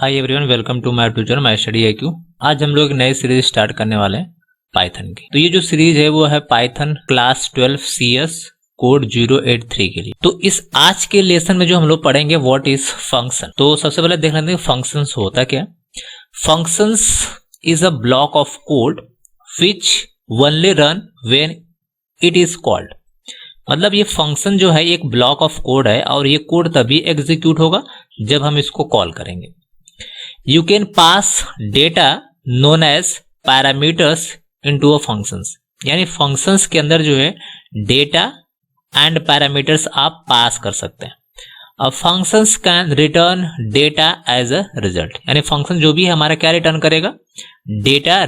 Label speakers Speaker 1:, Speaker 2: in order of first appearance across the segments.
Speaker 1: Hi everyone, welcome to my tutor my study IQ। आज हम लोग एक नई सीरीज स्टार्ट करने वाले हैं पाइथन की। तो ये जो सीरीज है वो है पाइथन क्लास 12 CS कोड 083 के लिए। तो इस आज के लेसन में जो हम लोग पढ़ेंगे व्हाट इज फंक्शन। तो सबसे पहले देख लेते हैं फंक्शंस होता क्या। Functions is a block of code which only run when it is called. मतलब ये फंक्शन जो है एक ब्लॉक ऑफ कोड है और ये कोड तभी एग्जीक्यूट होगा जब हम इसको कॉल करेंगे। You can pass data known as parameters into a functions। यानी functions के अंदर जो है data and parameters आप पास कर सकते हैं। अब functions can return data as a result। यानी function जो भी है हमारा क्या रिटर्न करेगा, data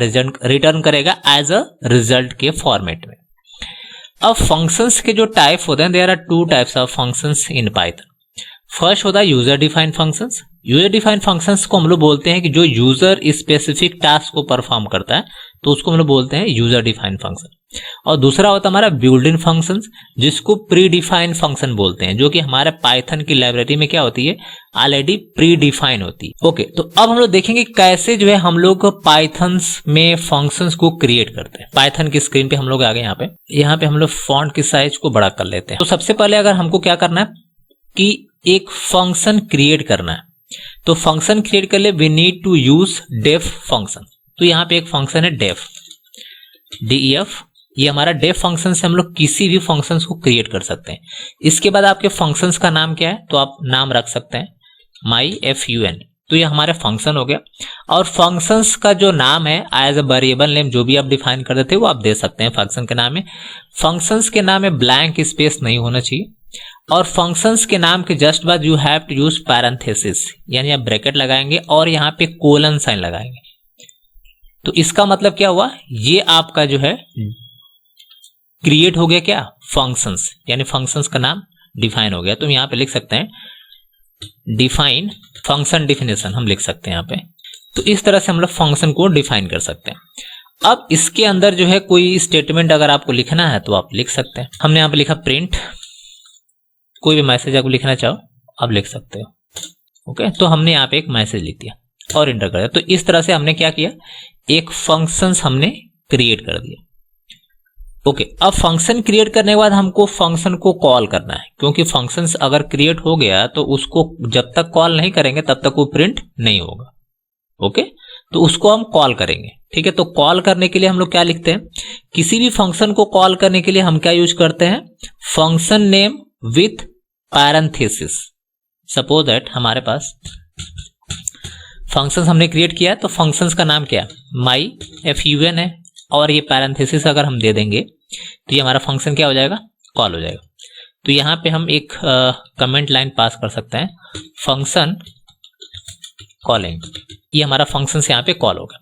Speaker 1: रिटर्न करेगा as a result के फॉर्मेट में। अब functions के जो टाइप होते हैं, there are two types of functions in Python। First होता है user defined functions. User defined functions को हम लोग बोलते हैं कि जो यूजर स्पेसिफिक टास्क को परफॉर्म करता है तो उसको हम लोग बोलते हैं यूजर डिफाइंड फंक्शन। और दूसरा होता है हमारा बिल्ट इन फंक्शंस, जिसको प्री डिफाइंड फंक्शन बोलते हैं, जो कि हमारे पाइथन की लाइब्रेरी में क्या होती है, ऑलरेडी प्री डिफाइन होती है। ओके, तो अब हम लोग देखेंगे कैसे जो है हम लोग पाइथन में फंक्शंस को क्रिएट करते हैं। पाइथन की स्क्रीन पे हम लोग आ गए। यहाँ पे हम लोग फॉन्ट की साइज को बड़ा कर लेते हैं। तो सबसे पहले अगर हमको क्या करना है कि एक फंक्शन क्रिएट करना है, तो फंक्शन क्रिएट कर ले we need to use def function. तो यहाँ पे एक फंक्शन है डेफ, DEF। ये हमारा डेफ फंक्शन से हम लोग किसी भी फंक्शन को क्रिएट कर सकते हैं। इसके बाद आपके फंक्शंस का नाम क्या है, तो आप नाम रख सकते हैं myFun। तो ये हमारे फंक्शन हो गया। और फंक्शंस का जो नाम है एज अ वेरिएबल नेम जो भी आप डिफाइन कर देते हो वो आप दे सकते हैं फंक्शन के नाम में। फंक्शंस के नाम में ब्लैंक स्पेस नहीं होना चाहिए। और फंक्शंस के नाम के जस्ट बाद you have to use parenthesis, यानी आप ब्रैकेट लगाएंगे और यहाँ पे कोलन साइन लगाएंगे। तो इसका मतलब क्या हुआ, ये आपका जो है क्रिएट हो गया क्या, फंक्शंस, यानी फंक्शंस का नाम डिफाइन हो गया। तो यहाँ पे लिख सकते हैं डिफाइन फंक्शन डिफिनेशन, हम लिख सकते हैं यहाँ पे। तो इस तरह से हम लोग फंक्शन को डिफाइन कर सकते हैं। अब इसके अंदर जो है कोई स्टेटमेंट अगर आपको लिखना है तो आप लिख सकते हैं। हमने यहाँ पे लिखा प्रिंट, कोई भी मैसेज आपको लिखना चाहो आप लिख सकते हो। ओके, तो हमने यहाँ पे एक मैसेज लिख दिया और इंटर कर दिया। तो इस तरह से हमने क्या किया, एक फंक्शन हमने क्रिएट कर दिया। ओके, अब फंक्शन क्रिएट करने के बाद हमको फंक्शन को कॉल करना है, क्योंकि फंक्शन अगर क्रिएट हो गया तो उसको जब तक कॉल नहीं करेंगे तब तक वो प्रिंट नहीं होगा। ओके, तो उसको हम कॉल करेंगे। ठीक है, तो कॉल करने के लिए हम लोग क्या लिखते हैं, किसी भी फंक्शन को कॉल करने के लिए हम क्या यूज करते हैं, function name with parenthesis. Suppose that हमारे पास फंक्शंस हमने क्रिएट किया है, तो फंक्शंस का नाम क्या है, myFun है, और ये पैरेंथेसिस अगर हम दे देंगे तो ये हमारा फंक्शन क्या हो जाएगा, कॉल हो जाएगा। तो यहाँ पे हम एक कमेंट लाइन पास कर सकते हैं, फंक्शन कॉलिंग। ये हमारा फंक्शन से यहाँ पे कॉल होगा।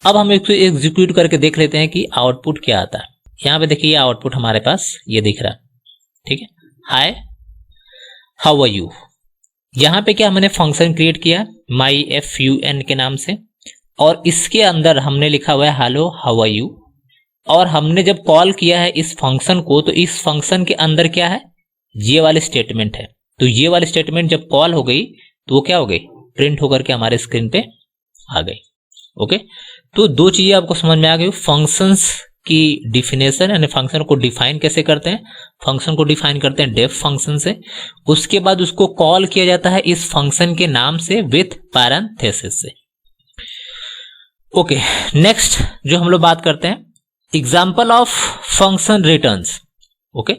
Speaker 1: अब हम इसको एग्जीक्यूट करके देख लेते हैं कि आउटपुट क्या आता है। यहाँ पे देखिए आउटपुट हमारे पास ये दिख रहा है। ठीक है, हाय हाउ आर यू। यहाँ पे क्या हमने फंक्शन क्रिएट किया myFun के नाम से, और इसके अंदर हमने लिखा हुआ है हेलो हाउ आर यू। और हमने जब कॉल किया है इस फंक्शन को, तो इस फंक्शन के अंदर क्या है, ये वाली स्टेटमेंट है। तो ये वाली स्टेटमेंट जब कॉल हो गई तो वो क्या हो गई, प्रिंट होकर के हमारे स्क्रीन पे आ गई। ओके, तो दो चीजें आपको समझ में आ गई, फंक्शंस की डिफिनेशन, यानी फंक्शन को डिफाइन कैसे करते हैं। फंक्शन को डिफाइन करते हैं डेफ फंक्शन से, उसके बाद उसको कॉल किया जाता है इस फंक्शन के नाम से विथ पैरेंथेसिस से। ओके, नेक्स्ट जो हम लोग बात करते हैं example of function returns. Okay,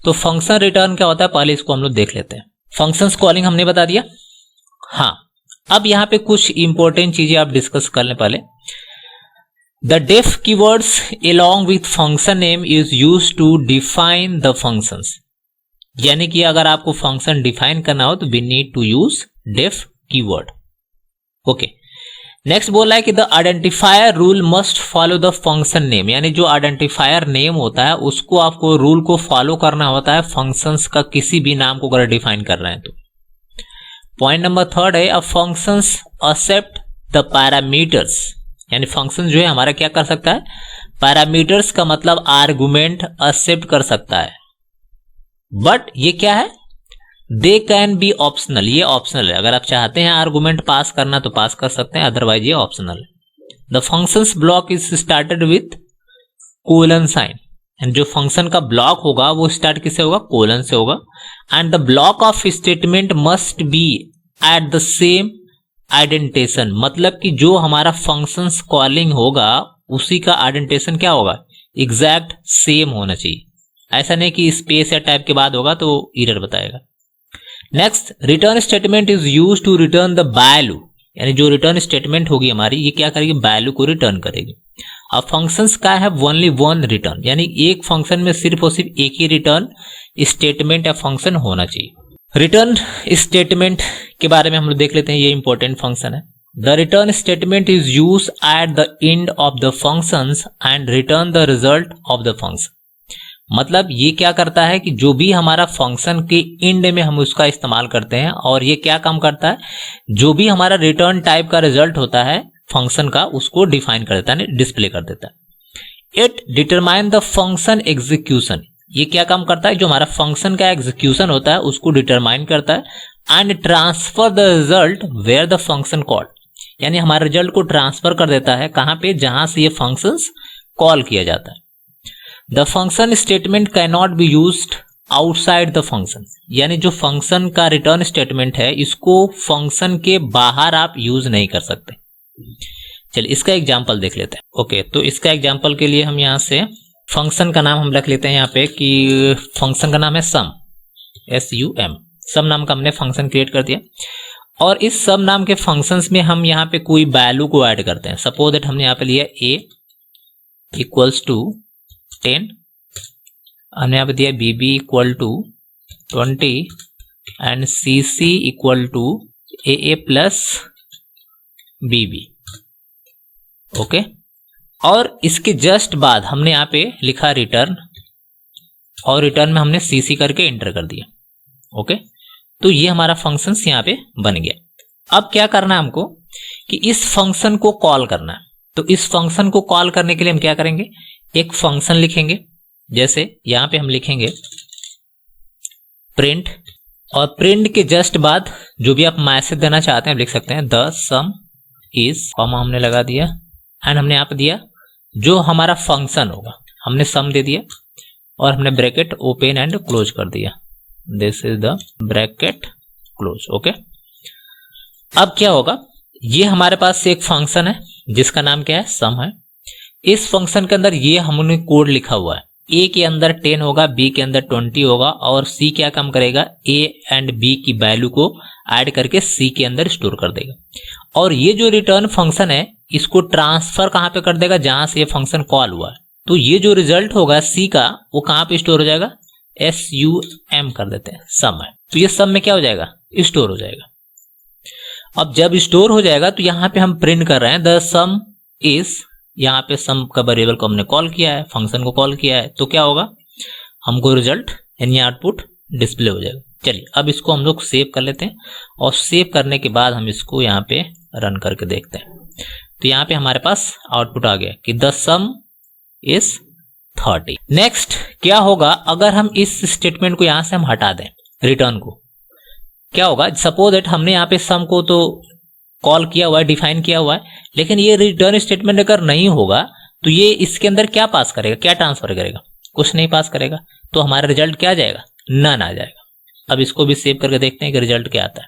Speaker 1: तो फंक्शन रिटर्न क्या होता है पहले इसको हम लोग देख लेते हैं। फंक्शंस कॉलिंग हमने बता दिया। हाँ, अब यहाँ पे कुछ इंपॉर्टेंट चीजें आप डिस्कस कर लें पहले। The def keywords along with function name is used to define the functions। यानी कि अगर आपको फंक्शन डिफाइन करना हो तो we need to use def keyword। Okay, next बोला है कि the identifier rule must follow the function name। यानी जो आइडेंटिफायर नेम होता है उसको आपको रूल को फॉलो करना होता है फंक्शंस का किसी भी नाम को अगर डिफाइन कर रहे हैं तो। पॉइंट नंबर थर्ड है अ फंक्शंस एक्सेप्ट द पैरामीटर्स। यानी फंक्शन जो है हमारा क्या कर सकता है, पैरामीटर्स का मतलब आर्गुमेंट एक्सेप्ट कर सकता है। बट ये क्या है, दे कैन बी ऑप्शनल, ये ऑप्शनल है, अगर आप चाहते हैं आर्गुमेंट पास करना तो पास कर सकते हैं, अदरवाइज ये ऑप्शनल है। The functions block is started with colon sign, and जो फंक्शन का ब्लॉक होगा वो स्टार्ट किससे होगा, कोलन से होगा। And the block of statement must be at the same indentation, मतलब कि जो हमारा फंक्शंस कॉलिंग होगा उसी का आइडेंटेशन क्या होगा, एग्जैक्ट सेम होना चाहिए, ऐसा नहीं कि स्पेस या टाइप के बाद होगा तो एरर बताएगा। Next, return statement is used to return the value, यानी जो रिटर्न स्टेटमेंट होगी हमारी ये क्या करेगी, वैल्यू को रिटर्न करेगी। अब फंक्शंस का है ओनली वन रिटर्न, यानी एक फंक्शन में सिर्फ और सिर्फ एक ही रिटर्न स्टेटमेंट या फंक्शन होना चाहिए। रिटर्न स्टेटमेंट के बारे में हम लोग देख लेते हैं, ये इंपॉर्टेंट फंक्शन है। The return statement is used at the end of the functions and return the result of the function, मतलब ये क्या करता है कि जो भी हमारा फंक्शन के एंड में हम उसका इस्तेमाल करते हैं, और ये क्या काम करता है, जो भी हमारा रिटर्न टाइप का रिजल्ट होता है फंक्शन का उसको डिफाइन कर देता है, डिस्प्ले कर देता है। It determine the function execution, ये क्या काम करता है, जो हमारा फंक्शन का एग्जीक्यूशन होता है उसको डिटरमाइन करता है। And transfer the result where the function called, यानी हमारे रिजल्ट को ट्रांसफर कर देता है कहां पे, जहां से ये फंक्शंस कॉल किया जाता है। The function statement can not be used outside the function, यानी जो फंक्शन का रिटर्न स्टेटमेंट है इसको फंक्शन के बाहर आप यूज नहीं कर सकते। चलिए इसका एग्जांपल देख लेते हैं। ओके, तो इसका एग्जांपल के लिए हम यहां से फंक्शन का नाम हम रख लेते हैं यहाँ पे कि फंक्शन का नाम है सम, SUM, सम नाम का हमने फंक्शन क्रिएट कर दिया। और इस सम नाम के फंक्शंस में हम यहाँ पे कोई वैल्यू को ऐड करते हैं। सपोज दैट हमने यहाँ पे लिया a इक्वल्स टू 10, हमने यहाँ पे दिया bb equal to 20 and cc equal to AA plus bb। Okay, और इसके जस्ट बाद हमने यहाँ पे लिखा रिटर्न, और रिटर्न में हमने cc करके एंटर कर दिया। ओके, तो ये हमारा फंक्शंस यहाँ पे बन गया। अब क्या करना है हमको कि इस फंक्शन को कॉल करना है। तो इस फंक्शन को कॉल करने के लिए हम क्या करेंगे, एक फंक्शन लिखेंगे, जैसे यहां पे हम लिखेंगे प्रिंट, और प्रिंट के जस्ट बाद जो भी आप मैसेज देना चाहते हैं लिख सकते हैं, द सम इज, कॉमा हमने लगा दिया, एंड हमने यहाँ पे दिया जो हमारा फंक्शन होगा, हमने सम दे दिया और हमने ब्रैकेट ओपन एंड क्लोज कर दिया, this is the bracket close. Okay, अब क्या होगा, ये हमारे पास एक फंक्शन है जिसका नाम क्या है, सम है। इस फंक्शन के अंदर ये हमने कोड लिखा हुआ है, a के अंदर 10 होगा, b के अंदर 20 होगा, और c क्या काम करेगा, a एंड b की वैल्यू को ऐड करके c के अंदर स्टोर कर देगा। और ये जो रिटर्न फंक्शन है इसको ट्रांसफर कहां पे कर देगा, जहां से ये फंक्शन कॉल हुआ है। तो ये जो रिजल्ट होगा c का वो कहां पे स्टोर हो जाएगा, SUM कर देते हैं, सम है। तो ये सम में क्या हो जाएगा, स्टोर हो जाएगा। अब जब स्टोर हो जाएगा तो यहाँ पे हम प्रिंट कर रहे हैं द सम इज, यहाँ पे सम का वेरिएबल को हमने कॉल किया है, फंक्शन को कॉल किया है, तो क्या होगा, हमको रिजल्ट यानी आउटपुट डिस्प्ले हो जाएगा। चलिए अब इसको हम लोग सेव कर लेते हैं, और सेव करने के बाद हम इसको यहाँ पे रन करके देखते हैं। तो यहाँ पे हमारे पास आउटपुट आ गया कि द सम इज 30। नेक्स्ट क्या होगा, अगर हम इस स्टेटमेंट को यहाँ से हम हटा दें, रिटर्न को, क्या होगा, सपोज दैट हमने यहाँ पे सम को तो कॉल किया हुआ है, डिफाइन किया हुआ है, लेकिन ये रिटर्न स्टेटमेंट अगर नहीं होगा तो ये इसके अंदर क्या पास करेगा, क्या ट्रांसफर करेगा, कुछ नहीं पास करेगा। तो हमारा रिजल्ट क्या आ जाएगा, नन आ जाएगा। अब इसको भी सेव करके देखते हैं कि रिजल्ट क्या आता है।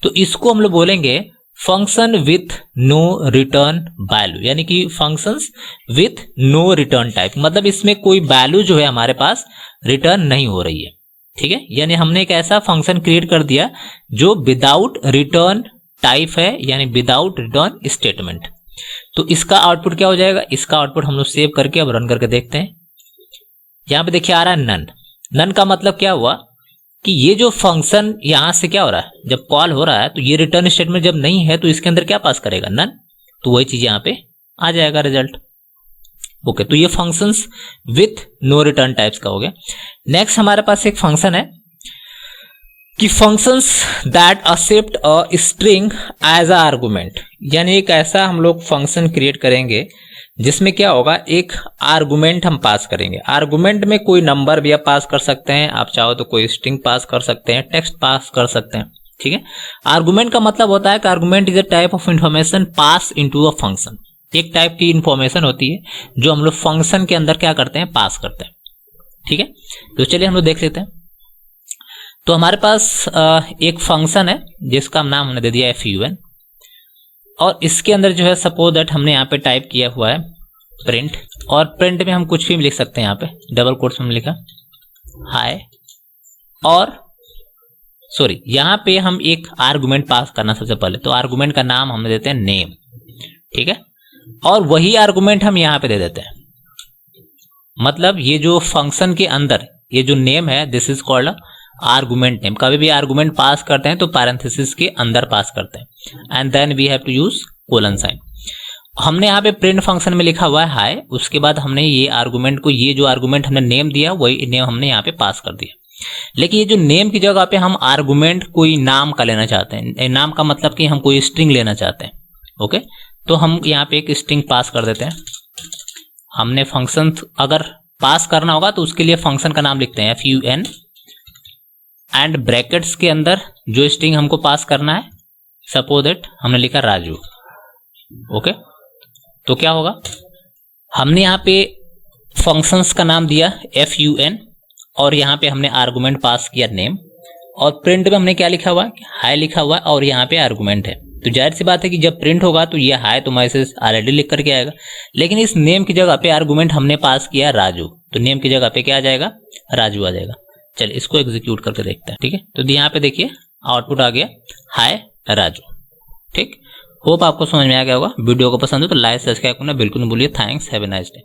Speaker 1: तो इसको हम लोग बोलेंगे function with no return value, यानी कि functions with no return type, मतलब इसमें कोई वैल्यू जो है हमारे पास रिटर्न नहीं हो रही है। ठीक है, यानी हमने एक ऐसा फंक्शन क्रिएट कर दिया जो विदाउट रिटर्न टाइप है, यानी विदाउट रिटर्न स्टेटमेंट। तो इसका आउटपुट क्या हो जाएगा, इसका आउटपुट हम लोग सेव करके अब रन करके देखते हैं। यहां पे देखिए आ रहा है नन। नन का मतलब क्या हुआ कि ये जो फंक्शन यहां से क्या हो रहा है, जब कॉल हो रहा है तो ये रिटर्न स्टेटमेंट जब नहीं है तो इसके अंदर क्या पास करेगा, नन। तो वही चीज यहां पे आ जाएगा रिजल्ट। ओके, तो ये functions with no return types का हो गया। नेक्स्ट हमारे पास एक फंक्शन है कि functions that accept a string as a argument, यानी एक ऐसा हम लोग फंक्शन क्रिएट करेंगे जिसमें क्या होगा, एक आर्गुमेंट हम पास करेंगे। आर्गुमेंट में कोई नंबर भी आप पास कर सकते हैं, आप चाहो तो कोई स्ट्रिंग पास कर सकते हैं, टेक्स्ट पास कर सकते हैं, ठीक है। आर्गुमेंट का मतलब होता है कि argument is a type of information pass into a function. एक टाइप की इंफॉर्मेशन होती है जो हम लोग फंक्शन के अंदर क्या करते हैं, पास करते हैं, ठीक है। तो चलिए हम लोग देख लेते हैं। तो हमारे पास एक फंक्शन है जिसका नाम हमने दे दिया fun, और इसके अंदर जो है सपोज दैट हमने यहाँ पे टाइप किया हुआ है प्रिंट, और प्रिंट में हम कुछ भी लिख सकते हैं। यहाँ पे डबल कोट्स में लिखा हाय, और सॉरी यहाँ पे हम एक आर्गुमेंट पास करना सबसे पहले। तो आर्गुमेंट का नाम हम देते हैं नेम, ठीक है, और वही आर्गुमेंट हम यहाँ पे दे देते हैं। मतलब ये जो फंक्शन के अंदर ये जो नेम है, this is called argument name. कभी भी आर्गुमेंट पास करते हैं तो पैरेंथेसिस के अंदर पास करते हैं, and then we have to use colon sign. हमने यहाँ पे प्रिंट फंक्शन में लिखा हुआ है हाय, उसके बाद हमने ये आर्गुमेंट को, ये जो आर्गुमेंट हमने नेम दिया वही नेम हमने यहाँ पे पास कर दिया। लेकिन ये जो नेम की जगह पे हम आर्गुमेंट कोई नाम का लेना चाहते हैं, नाम का मतलब कि हम कोई स्ट्रिंग लेना चाहते हैं, ओके। तो हम यहाँ पे एक स्ट्रिंग पास कर देते हैं। हमने फंक्शन अगर पास करना होगा तो उसके लिए फंक्शन का नाम लिखते हैं fun, एंड ब्रैकेट्स के अंदर जो स्ट्रिंग हमको पास करना है, सपोज दैट हमने लिखा राजू, ओके। तो क्या होगा, हमने यहाँ पे फंक्शंस का नाम दिया fun, और यहाँ पे हमने आर्गुमेंट पास किया नेम, और प्रिंट में हमने क्या लिखा हुआ है, हाय लिखा हुआ है, और यहाँ पे आर्गुमेंट है। तो जाहिर सी बात है कि जब प्रिंट होगा तो ये हाय तो मैसेज ऑलरेडी लिख करके आएगा, लेकिन इस नेम की जगह पे आर्गुमेंट हमने पास किया राजू, तो नेम की जगह पे क्या आ जाएगा, राजू आ जाएगा। चलिए इसको एग्जीक्यूट करके देखते हैं, ठीक है। तो यहाँ पे देखिए आउटपुट आ गया हाय राजू, ठीक। होप आपको समझ में आ गया होगा। वीडियो को पसंद हो तो लाइक सब्सक्राइब करना बिल्कुल नहीं भूलिए। Thanks, have a nice day.